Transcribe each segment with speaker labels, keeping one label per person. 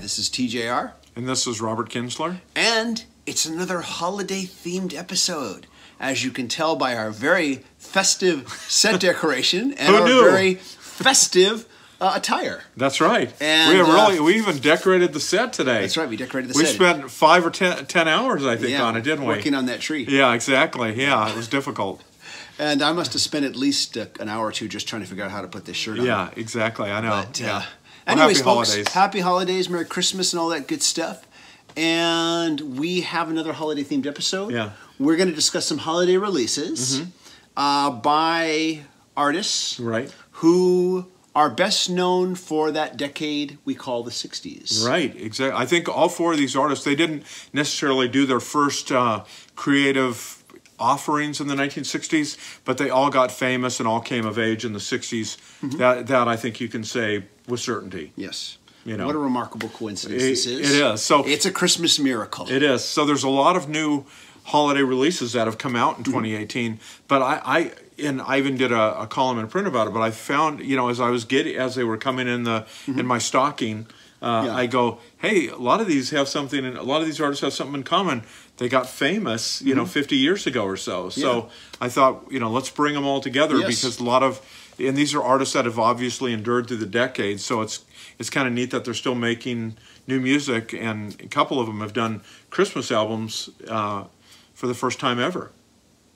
Speaker 1: this is TJR.
Speaker 2: And this is Robert Kinsler.
Speaker 1: And it's another holiday-themed episode. As you can tell by our very festive set decoration and our very festive attire.
Speaker 2: That's right.
Speaker 1: And
Speaker 2: we even decorated the set today.
Speaker 1: That's right, we decorated the
Speaker 2: set.
Speaker 1: We
Speaker 2: spent 5 or 10 hours, I think, on it, didn't we?
Speaker 1: Working on that tree.
Speaker 2: Yeah, exactly. Yeah, it was difficult.
Speaker 1: And I must have spent at least an hour or two just trying to figure out how to put this shirt on.
Speaker 2: Yeah, exactly. I know.
Speaker 1: But,
Speaker 2: yeah.
Speaker 1: Anyways,
Speaker 2: happy
Speaker 1: folks,
Speaker 2: holidays.
Speaker 1: Happy holidays, Merry Christmas, and all that good stuff. And we have another holiday-themed episode.
Speaker 2: Yeah.
Speaker 1: We're going to discuss some holiday releases by artists who are best known for that decade we call the 60s.
Speaker 2: Right, exactly. I think all four of these artists, they didn't necessarily do their first creative offerings in the 1960s, but they all got famous and all came of age in the 60s. That I think you can say with certainty.
Speaker 1: Yes.
Speaker 2: You know,
Speaker 1: what a remarkable coincidence this is.
Speaker 2: It is. So
Speaker 1: it's a Christmas miracle.
Speaker 2: It is. So there's a lot of new holiday releases that have come out in 2018. But I even did a column in print about it. But I found, you know, as they were coming in in my stocking, I go, hey, a lot of these have something, and a lot of these artists have something in common. They got famous, you know, 50 years ago or so. So I thought, you know, let's bring them all together because a lot of, and these are artists that have obviously endured through the decades. So it's kind of neat that they're still making new music, and a couple of them have done Christmas albums for the first time ever.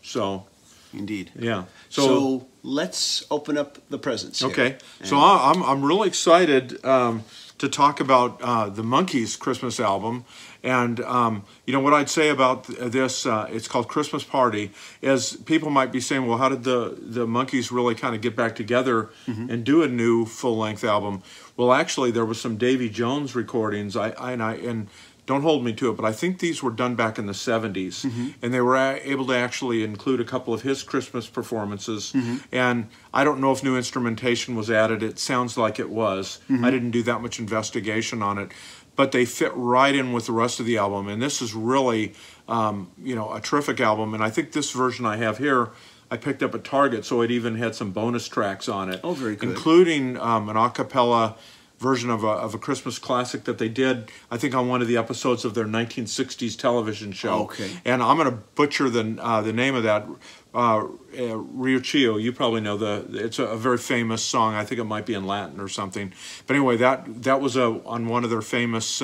Speaker 2: So,
Speaker 1: indeed,
Speaker 2: yeah.
Speaker 1: So let's open up the presents here.
Speaker 2: Okay. So I'm really excited to talk about the Monkees Christmas album. And, you know, what I'd say about this, it's called Christmas Party, is people might be saying, well, how did the Monkees really kind of get back together and do a new full-length album? Well, actually, there was some Davy Jones recordings, and don't hold me to it, but I think these were done back in the 70s, and they were able to actually include a couple of his Christmas performances, and I don't know if new instrumentation was added. It sounds like it was. I didn't do that much investigation on it, but they fit right in with the rest of the album, and this is really, you know, a terrific album, and I think this version I have here, I picked up at Target, so it even had some bonus tracks on it.
Speaker 1: Oh, very good.
Speaker 2: Including an a cappella version of a Christmas classic that they did, I think, on one of the episodes of their 1960s television show.
Speaker 1: Okay.
Speaker 2: And I'm going to butcher the name of that. Riuccio, you probably know it's a very famous song. I think it might be in Latin or something. But anyway, that was on one of their famous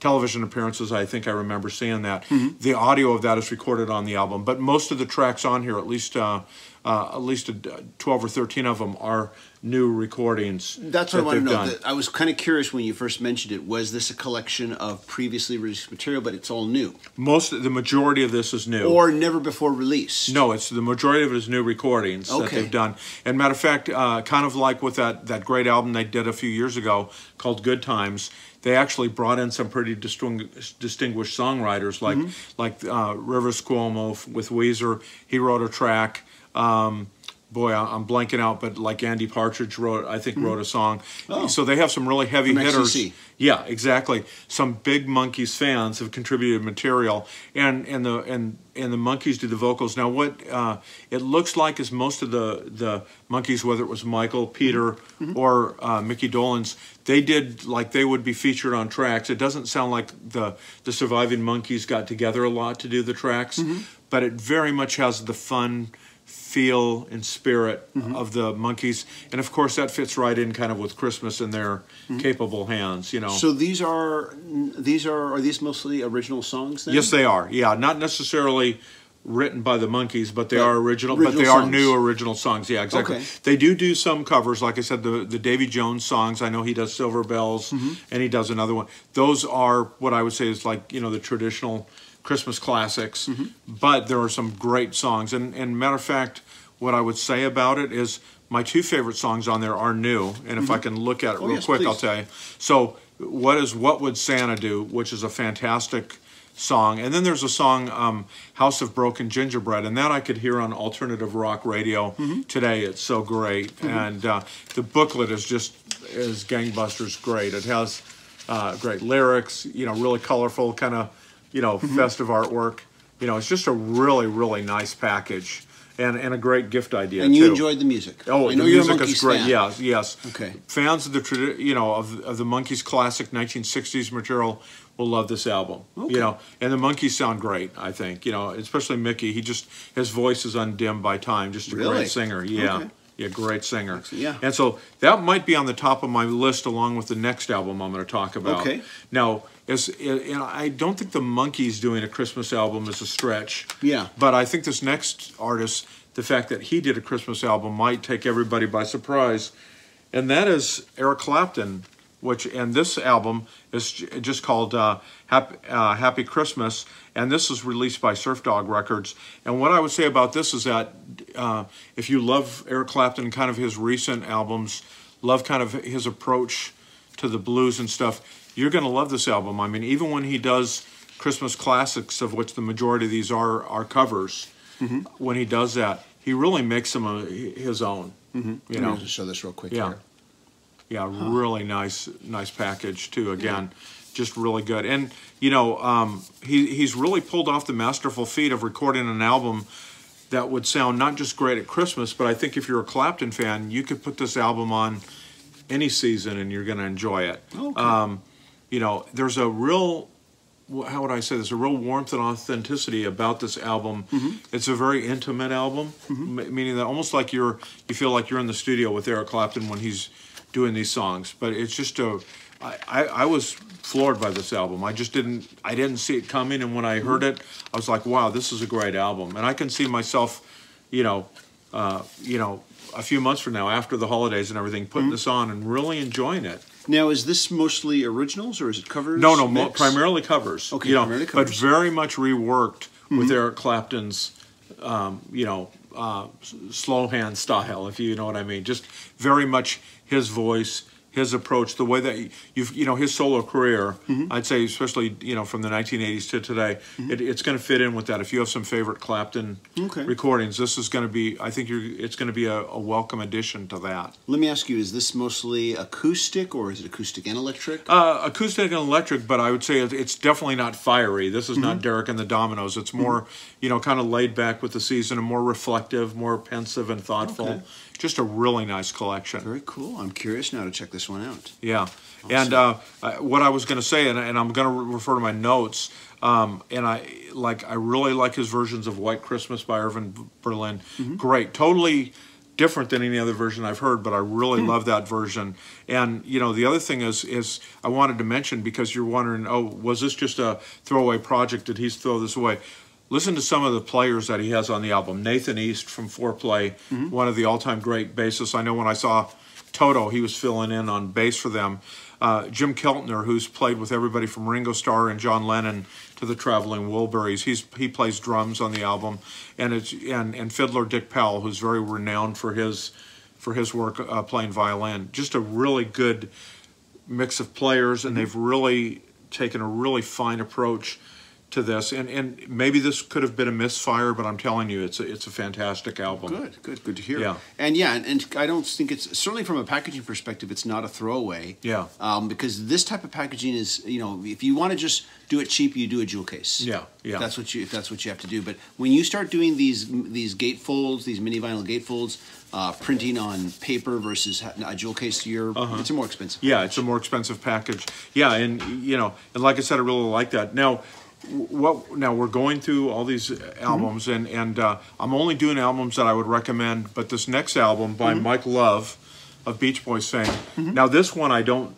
Speaker 2: television appearances. I think I remember seeing that. The audio of that is recorded on the album, but most of the tracks on here, at least 12 or 13 of them, are new recordings.
Speaker 1: That's what I want to know. I was kind of curious when you first mentioned it. Was this a collection of previously released material, but it's all new?
Speaker 2: The majority of this is new.
Speaker 1: Or never before released?
Speaker 2: No, the majority of it is new recordings that they've done. And matter of fact, kind of like with that great album they did a few years ago called Good Times, they actually brought in some pretty distinguished songwriters like Rivers Cuomo with Weezer. He wrote a track. Boy, I'm blanking out, but like Andy Partridge wrote a song. Oh. So they have some really heavy hitters.
Speaker 1: XTC.
Speaker 2: Yeah, exactly. Some big Monkees fans have contributed material, and the Monkees do the vocals. Now, what it looks like is most of the Monkees, whether it was Michael, Peter, or Mickey Dolenz, they did like they would be featured on tracks. It doesn't sound like the surviving Monkees got together a lot to do the tracks, but it very much has the fun feel and spirit of the Monkees, and of course that fits right in kind of with Christmas in their capable hands, you know.
Speaker 1: So are these mostly original songs then?
Speaker 2: Yes, they are. Yeah, not necessarily written by the Monkees, but they are original, but they are new original songs. Yeah, exactly.
Speaker 1: Okay.
Speaker 2: They do some covers, like I said, the Davy Jones songs. I know he does Silver Bells, and he does another one. Those are what I would say is like, you know, the traditional Christmas classics, but there are some great songs. And matter of fact, what I would say about it is my two favorite songs on there are new. And if I can look at it real quick, please. I'll tell you. So What Would Santa Do, which is a fantastic song. And then there's a song, House of Broken Gingerbread, and that I could hear on alternative rock radio today. It's so great. And the booklet is gangbusters great. It has great lyrics, you know, really colorful kind of, you know, festive artwork. You know, it's just a really, really nice package. and a great gift idea.
Speaker 1: And you
Speaker 2: too.
Speaker 1: enjoyed the music.
Speaker 2: Oh,
Speaker 1: I know
Speaker 2: the
Speaker 1: you're
Speaker 2: music
Speaker 1: a Monkees
Speaker 2: is great.
Speaker 1: fan.
Speaker 2: Yes, yes.
Speaker 1: Okay.
Speaker 2: Fans of the of the Monkees classic 1960s material will love this album.
Speaker 1: Okay.
Speaker 2: You know, and the Monkees sound great. I think, you know, especially Mickey. His voice is undimmed by time. Just a great singer. Yeah.
Speaker 1: Okay.
Speaker 2: Yeah, great singer.
Speaker 1: Excellent. Yeah.
Speaker 2: And so that might be on the top of my list along with the next album I'm going to talk about.
Speaker 1: Okay.
Speaker 2: Now, I don't think the Monkees doing a Christmas album is a stretch.
Speaker 1: Yeah.
Speaker 2: But I think this next artist, the fact that he did a Christmas album might take everybody by surprise. And that is Eric Clapton, and this album is just called Happy Christmas, and this is released by Surf Dog Records. And what I would say about this is that if you love Eric Clapton, kind of his recent albums, love kind of his approach to the blues and stuff, you're going to love this album. I mean, even when he does Christmas classics, of which the majority of these are covers, when he does that, he really makes them his own. You know,
Speaker 1: just show this real quick.
Speaker 2: Yeah.
Speaker 1: Here.
Speaker 2: Yeah, really nice package too. Again, just really good. And you know, he's really pulled off the masterful feat of recording an album that would sound not just great at Christmas, but I think if you're a Clapton fan, you could put this album on any season and you're going to enjoy it. Okay. You know, there's a real, how would I say this? A real warmth and authenticity about this album. It's a very intimate album, meaning that almost like you feel like you're in the studio with Eric Clapton when he's doing these songs. But it's just I was floored by this album. I didn't see it coming, and when I heard it, I was like, wow, this is a great album. And I can see myself, you know, a few months from now, after the holidays and everything, putting this on and really enjoying it.
Speaker 1: Now, is this mostly originals or is it covers?
Speaker 2: No, primarily covers.
Speaker 1: Okay,
Speaker 2: you know,
Speaker 1: primarily covers.
Speaker 2: but very much reworked with Eric Clapton's, you know, slow hand style, if you know what I mean. Just very much his voice, his approach, the way that you know, his solo career, I'd say, especially, you know, from the 1980s to today, it's going to fit in with that. If you have some favorite Clapton recordings, this is going to be, I think it's going to be a welcome addition to that.
Speaker 1: Let me ask you, is this mostly acoustic or is it acoustic and electric?
Speaker 2: Acoustic and electric, but I would say it's definitely not fiery. This is not Derek and the Dominoes. It's more, you know, kind of laid back with the season and more reflective, more pensive and thoughtful. Okay. Just a really nice collection.
Speaker 1: Very cool. I'm curious now to check this one out.
Speaker 2: Yeah. Awesome. And what I was going to say, and I'm going to refer to my notes, and I really like his versions of White Christmas by Irving Berlin. Great. Totally different than any other version I've heard, but I really love that version. And, you know, the other thing is I wanted to mention, because you're wondering, oh, was this just a throwaway project? Did he throw this away? Listen to some of the players that he has on the album. Nathan East from Foreplay, one of the all-time great bassists. I know when I saw Toto, he was filling in on bass for them. Jim Keltner, who's played with everybody from Ringo Starr and John Lennon to the Traveling Wilburys. He plays drums on the album, and fiddler Dick Powell, who's very renowned for his work playing violin. Just a really good mix of players, and they've really taken a really fine approach to this, and maybe this could have been a misfire, but I'm telling you, it's a fantastic album.
Speaker 1: Good to hear.
Speaker 2: Yeah.
Speaker 1: And I don't think it's, certainly from a packaging perspective, it's not a throwaway.
Speaker 2: Yeah.
Speaker 1: Because this type of packaging is, you know, if you want to just do it cheap, you do a jewel case.
Speaker 2: Yeah.
Speaker 1: If that's what you have to do. But when you start doing these gatefolds, these mini vinyl gatefolds, printing on paper versus a jewel case, it's a more expensive.
Speaker 2: Yeah, it's a more expensive package. Yeah, and you know, and like I said, I really like that. Now we're going through all these albums, and I'm only doing albums that I would recommend. But this next album by Mike Love of Beach Boys fame. Now this one I don't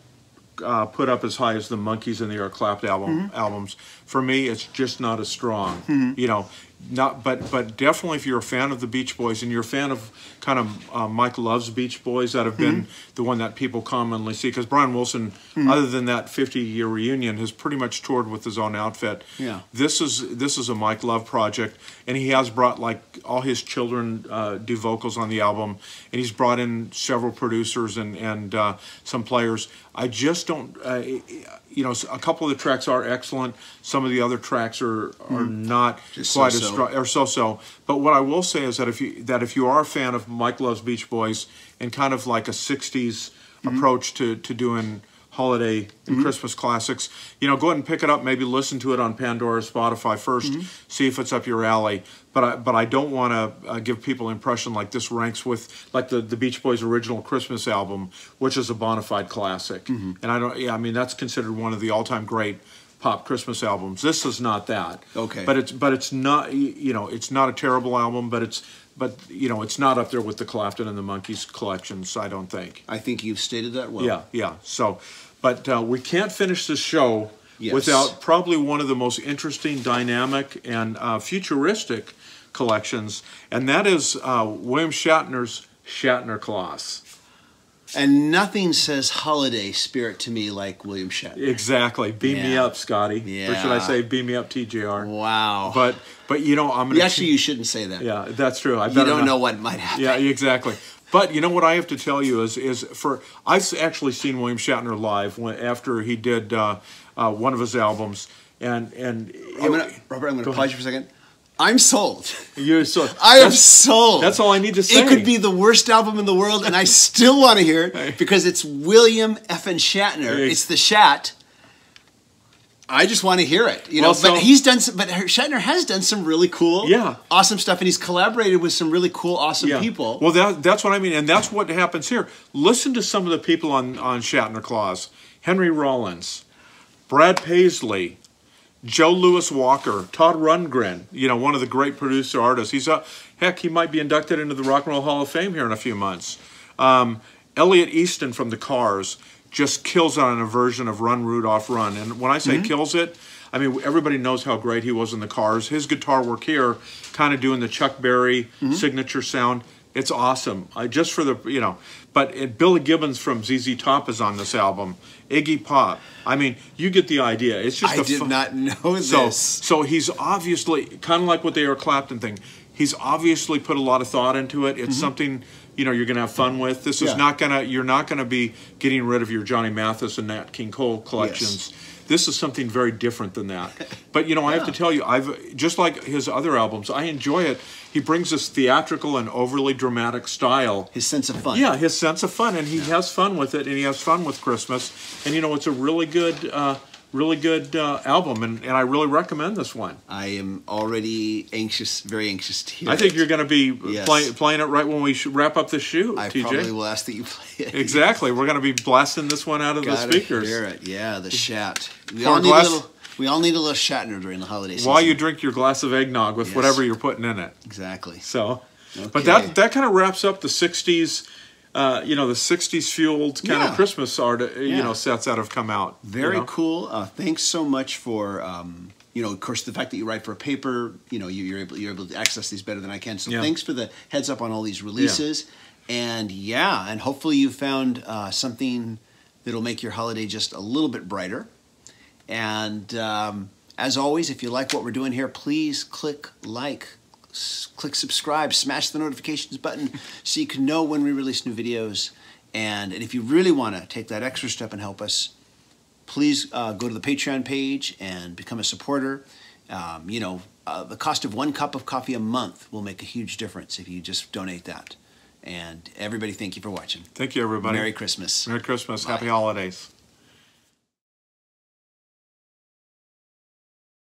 Speaker 2: put up as high as the Monkees and the Eric Clapton albums. For me, it's just not as strong. You know, but definitely if you're a fan of the Beach Boys and you're a fan of kind of Mike Love's Beach Boys that have been the one that people commonly see, because Brian Wilson, other than that 50-year reunion, has pretty much toured with his own outfit. Yeah, this is a Mike Love project, and he has brought like all his children do vocals on the album, and he's brought in several producers and some players. I just don't. You know, a couple of the tracks are excellent. Some of the other tracks are not just quite as strong, or so. But what I will say is that if you are a fan of Mike Love's Beach Boys and kind of like a 60s approach to doing holiday and Christmas classics, you know, go ahead and pick it up. Maybe listen to it on Pandora, Spotify first. See if it's up your alley. But I don't want to give people an impression like this ranks with like the Beach Boys' original Christmas album, which is a bona fide classic. And I don't. Yeah, I mean that's considered one of the all-time great pop Christmas albums. This is not that.
Speaker 1: Okay.
Speaker 2: But it's not, you know, it's not a terrible album, but you know, it's not up there with the Clapton and the Monkees collections, I don't think.
Speaker 1: I think you've stated that well.
Speaker 2: Yeah, yeah. So, but we can't finish this show
Speaker 1: Yes.
Speaker 2: without probably one of the most interesting, dynamic, and futuristic collections, and that is William Shatner's Shatner Claus.
Speaker 1: And nothing says holiday spirit to me like William Shatner.
Speaker 2: Exactly. Beam me up, Scotty.
Speaker 1: Yeah.
Speaker 2: Or should I say beam me up, TJR?
Speaker 1: Wow.
Speaker 2: But you know, I'm gonna
Speaker 1: Actually, you shouldn't say that.
Speaker 2: Yeah, that's true. I
Speaker 1: You don't know what might happen.
Speaker 2: Yeah, exactly. But you know what I have to tell you is I've actually seen William Shatner live after he did one of his albums, and
Speaker 1: Robert, I'm going to pause you for a second. I'm sold.
Speaker 2: You're sold.
Speaker 1: I am sold.
Speaker 2: That's all I need to say.
Speaker 1: It could be the worst album in the world, and I still want to hear it because it's William effing Shatner. It's the Shat. I just want to hear it, you know.
Speaker 2: Well,
Speaker 1: but Shatner has done some really cool, awesome stuff, and he's collaborated with some really cool, awesome people.
Speaker 2: Well, that's what I mean, and that's what happens here. Listen to some of the people on Shatner Claus: Henry Rollins, Brad Paisley, Joe Louis Walker, Todd Rundgren. You know, one of the great producer artists. Heck, he might be inducted into the Rock and Roll Hall of Fame here in a few months. Elliot Easton from the Cars just kills it on a version of Run Rudolph Run. And when I say kills it, I mean, everybody knows how great he was in the Cars. His guitar work here, kind of doing the Chuck Berry signature sound, it's awesome. Just for the, you know, but Billy Gibbons from ZZ Top is on this album. Iggy Pop. I mean, you get the idea. It's just
Speaker 1: I did not know this.
Speaker 2: So he's obviously, kind of like with the Eric Clapton thing, he's obviously put a lot of thought into it. It's something, you know, you're going to have fun with. This is not going to, you're not going to be getting rid of your Johnny Mathis and Nat King Cole collections. This is something very different than that. But, you know, I have to tell you, just like his other albums, I enjoy it. He brings this theatrical and overly dramatic style.
Speaker 1: His sense of fun.
Speaker 2: Yeah, his sense of fun. And he has fun with it, and he has fun with Christmas. And, you know, it's a really good album, and I really recommend this one.
Speaker 1: I am already anxious, very anxious to hear it.
Speaker 2: I think you're going to be playing it right when we wrap up the shoot,
Speaker 1: I
Speaker 2: TJ.
Speaker 1: probably will ask that you play it.
Speaker 2: Exactly. We're going to be blasting this one out of the speakers.
Speaker 1: Hear it. Yeah, the Shat. We all need a little Shatner during the holiday season.
Speaker 2: While you drink your glass of eggnog with whatever you're putting in it.
Speaker 1: Exactly.
Speaker 2: So, but that kind of wraps up the 60s. You know, the 60s fueled kind of Christmas art, you know, sets that have come out.
Speaker 1: Very cool. Thanks so much for, you know, of course, the fact that you write for a paper, you know, you're able to access these better than I can. So thanks for the heads up on all these releases. And and hopefully you found something that'll make your holiday just a little bit brighter. And as always, if you like what we're doing here, please click like, click subscribe, smash the notifications button so you can know when we release new videos. And if you really want to take that extra step and help us, please go to the Patreon page and become a supporter. You know, the cost of 1 cup of coffee a month will make a huge difference if you just donate that. And everybody, thank you for watching.
Speaker 2: Thank you, everybody.
Speaker 1: Merry Christmas.
Speaker 2: Merry Christmas.
Speaker 1: Bye.
Speaker 2: Happy holidays.